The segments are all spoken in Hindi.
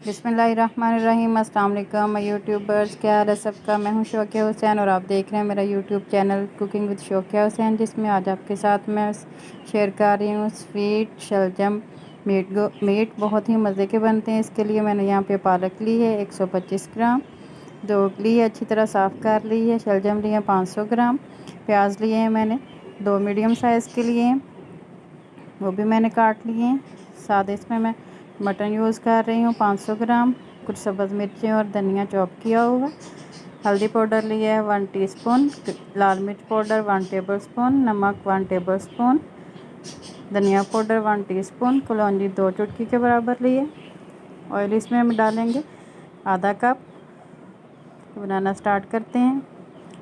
बिस्मिल्लाहिर्रहमानिर्रहीम। अस्सलाम वालेकुम यूट्यूबर्स, क्या हाल है सबका। मैं हूं शौकिया हुसैन और आप देख रहे हैं मेरा यूट्यूब चैनल कुकिंग विद शौकिया हुसैन, जिसमें आज आपके साथ मैं शेयर कर रही हूँ स्वीट शलजम मीट। बहुत ही मज़े के बनते हैं। इसके लिए मैंने यहाँ पे पालक ली है 125 ग्राम, धोक ली है, अच्छी तरह साफ़ कर ली है। शलजम लिए 500 ग्राम, प्याज लिए हैं मैंने 2 मीडियम साइज़ के लिए, वो भी मैंने काट लिए हैं। साथ इसमें मैं मटन यूज़ कर रही हूँ 500 ग्राम, कुछ सब्ज़ मिर्चें और धनिया चॉप किया हुआ। हल्दी पाउडर लिया है 1 टीस्पून, लाल मिर्च पाउडर 1 टेबलस्पून, नमक 1 टेबलस्पून, धनिया पाउडर 1 टीस्पून, कलौंजी 2 चुटकी के बराबर लिए। ऑयल इसमें हम डालेंगे आधा कप। बनाना स्टार्ट करते हैं।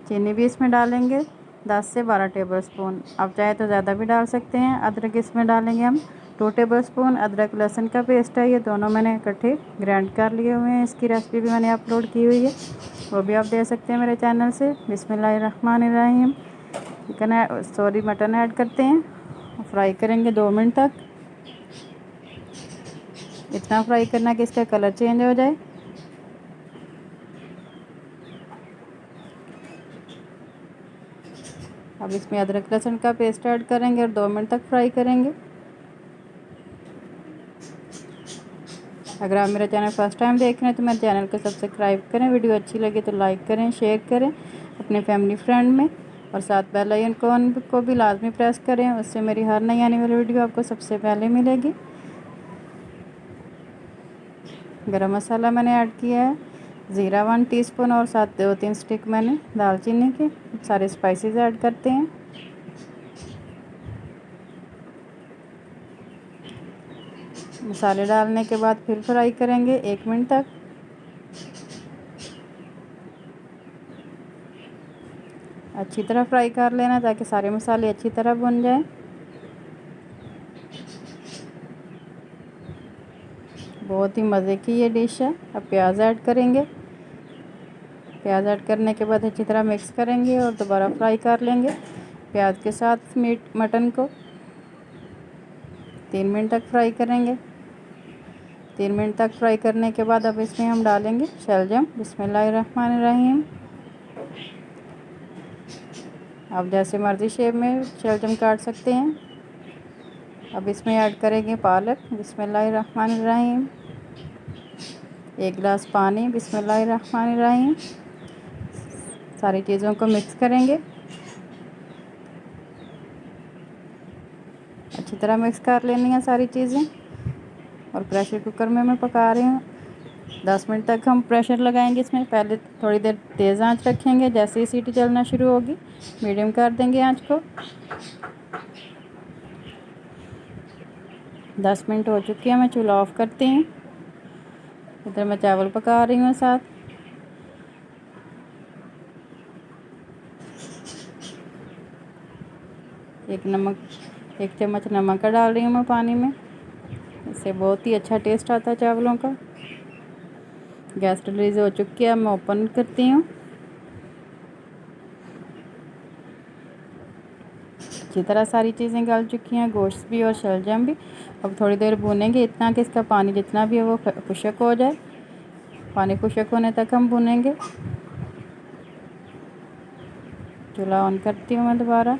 चीनी भी इसमें डालेंगे 10 से 12 टेबलस्पून, आप चाहे तो ज़्यादा भी डाल सकते हैं। अदरक इसमें डालेंगे हम 2 टेबलस्पून। अदरक लहसुन का पेस्ट है, ये दोनों मैंने इकट्ठे ग्राइंड कर लिए हुए हैं। इसकी रेसिपी भी मैंने अपलोड की हुई है, वो भी आप देख सकते हैं मेरे चैनल से। बिस्मिल्लाहिर्रहमानिर्रहीम। मटन ऐड करते हैं, फ्राई करेंगे 2 मिनट तक। इतना फ्राई करना कि इसका कलर चेंज हो जाए। अब इसमें अदरक लहसुन का पेस्ट ऐड करेंगे और 2 मिनट तक फ्राई करेंगे। अगर आप मेरा चैनल फर्स्ट टाइम देख रहे हैं तो मेरे चैनल को सब्सक्राइब करें। वीडियो अच्छी लगे तो लाइक करें, शेयर करें अपने फैमिली फ्रेंड में, और साथ बेल आइकन को भी लाजमी प्रेस करें, उससे मेरी हर नई आने वाली वीडियो आपको सबसे पहले मिलेगी। गरम मसाला मैंने ऐड किया है, ज़ीरा 1 टीस्पून, और साथ 2-3 स्टिक मैंने दालचीनी के। सारे स्पाइसेस ऐड करते हैं। मसाले डालने के बाद फिर फ्राई करेंगे 1 मिनट तक। अच्छी तरह फ्राई कर लेना ताकि सारे मसाले अच्छी तरह भुन जाएं। बहुत ही मज़े की ये डिश है। अब प्याज ऐड करेंगे। प्याज ऐड करने के बाद अच्छी तरह मिक्स करेंगे और दोबारा फ्राई कर लेंगे प्याज के साथ मटन को। 3 मिनट तक फ्राई करेंगे। 3 मिनट तक फ्राई करने के बाद अब इसमें हम डालेंगे शलजम। बिस्मिल्लाहिर्रहमानिर्रहीम। आप जैसे मर्ज़ी शेप में शलजम काट सकते हैं। अब इसमें ऐड करेंगे पालक। बिस्मिल्लाहिर्रहमानिर्रहीम। 1 गिलास पानी। बिस्मिल्लाहिर्रहमानिर्रहीम। सारी चीज़ों को मिक्स करेंगे, अच्छी तरह मिक्स कर लेनी है सारी चीज़ें। और प्रेशर कुकर में मैं पका रही हूँ। 10 मिनट तक हम प्रेशर लगाएंगे इसमें। पहले थोड़ी देर तेज़ आंच रखेंगे, जैसे ही सीटी चलना शुरू होगी मीडियम कर देंगे आंच को। 10 मिनट हो चुके हैं, मैं चूल्हा ऑफ करती हूँ। इधर मैं चावल पका रही हूँ साथ। एक चम्मच नमक का डाल रही हूँ मैं पानी में, इससे बहुत ही अच्छा टेस्ट आता है चावलों का। गैस रिलीज हो चुकी है, मैं ओपन करती हूँ। अच्छी तरह सारी चीज़ें गल चुकी हैं, गोश्त भी और शलजम भी। अब थोड़ी देर भूनेंगे, इतना कि इसका पानी जितना भी है वो खुश्क हो जाए। पानी खुश्क होने तक हम भूनेंगे। चूल्हा ऑन करती हूँ मैं दोबारा।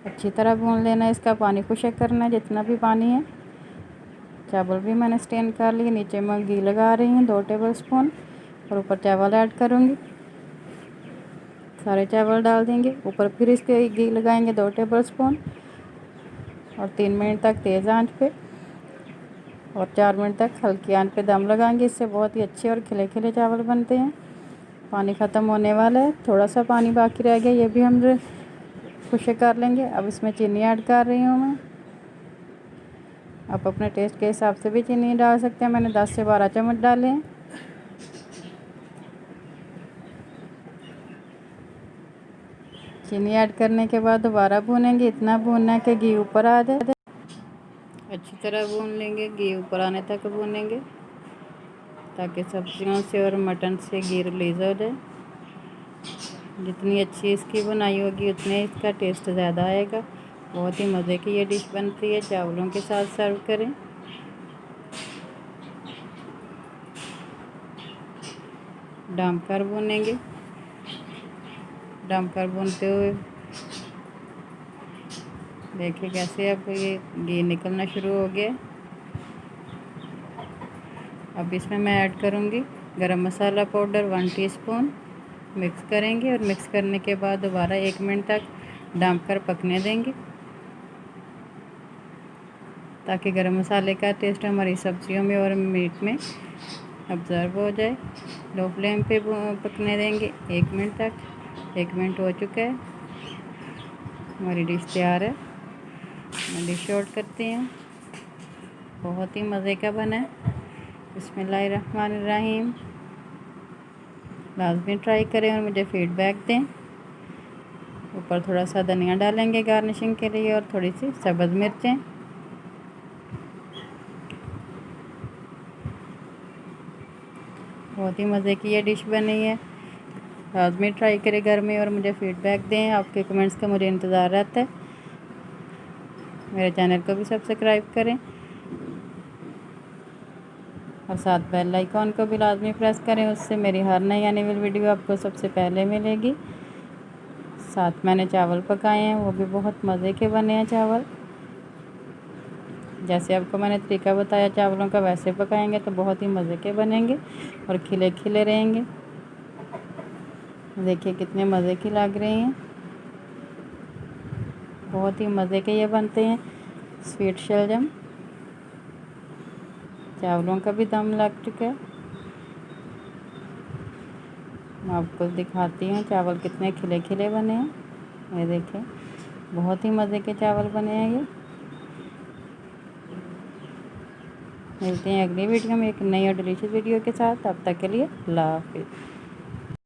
अच्छी तरह भून लेना है, इसका पानी खुश्क करना है जितना भी पानी है। चावल भी मैंने स्टेन कर लिए। नीचे मैं घी लगा रही हूँ 2 टेबलस्पून, और ऊपर चावल ऐड करूँगी। सारे चावल डाल देंगे ऊपर, फिर इसके घी लगाएंगे 2 टेबलस्पून, और 3 मिनट तक तेज़ आंच पे और 4 मिनट तक हल्की आंच पे दम लगाएंगे। इससे बहुत ही अच्छे और खिले खिले चावल बनते हैं। पानी ख़त्म होने वाला है, थोड़ा सा पानी बाकी रह गया, ये भी हम खुश्क कर लेंगे। अब इसमें चीनी ऐड कर रही हूँ मैं। आप अपने टेस्ट के हिसाब से भी चीनी डाल सकते हैं। मैंने 10 से 12 चम्मच डाले हैं। चीनी ऐड करने के बाद दोबारा भूनेंगे, इतना भूनना है कि घी ऊपर आ जाए। अच्छी तरह भून लेंगे, घी ऊपर आने तक भूनेंगे ताकि सब्जियों से और मटन से घी रिलीज़ हो जाए। जितनी अच्छी इसकी बनाई होगी उतने इसका टेस्ट ज़्यादा आएगा। बहुत ही मज़े की ये डिश बनती है। चावलों के साथ सर्व करें। डामकर भूनेंगे। डामकर भूनते हुए देखिए कैसे अब ये घी निकलना शुरू हो गया। अब इसमें मैं ऐड करूँगी गरम मसाला पाउडर 1 टीस्पून। मिक्स करेंगे और मिक्स करने के बाद दोबारा 1 मिनट तक डामकर पकने देंगे, ताकि गरम मसाले का टेस्ट हमारी सब्जियों में और मीट में ऑब्ज़र्व हो जाए। लो फ्लेम पे पकने देंगे 1 मिनट तक। 1 मिनट हो चुका है, हमारी डिश तैयार है। मैं डिश आउट करती हूँ। बहुत ही मज़े का बना है। बिस्मिल्लाहिर्रहमानिर्रहीम। लाज़मी ट्राई करें और मुझे फीडबैक दें। ऊपर थोड़ा सा धनिया डालेंगे गार्निशिंग के लिए और थोड़ी सी सब्ज़ मिर्चें। बहुत ही मज़े की ये डिश बनी है। लाज़मी ट्राई करें घर में और मुझे फ़ीडबैक दें। आपके कमेंट्स का मुझे इंतज़ार रहता है। मेरे चैनल को भी सब्सक्राइब करें और साथ बेल आइकॉन को भी लाज़मी प्रेस करें। उससे मेरी हर नई आने वाली वीडियो आपको सबसे पहले मिलेगी। साथ मैंने चावल पकाए हैं, वो भी बहुत मज़े के बने हैं चावल। जैसे आपको मैंने तरीका बताया चावलों का, वैसे पकाएंगे तो बहुत ही मज़े के बनेंगे और खिले खिले रहेंगे। देखिए कितने मज़े की लग रही हैं। बहुत ही मज़े के ये बनते हैं स्वीट शलजम। चावलों का भी दम लग चुका है। मैं आपको दिखाती हूँ चावल कितने खिले खिले बने हैं। ये देखें, बहुत ही मज़े के चावल बने हैं ये। मिलते हैं अगली वीडियो में एक नई और डिलीशियस वीडियो के साथ। तब तक के लिए अल्लाह हाफिज़।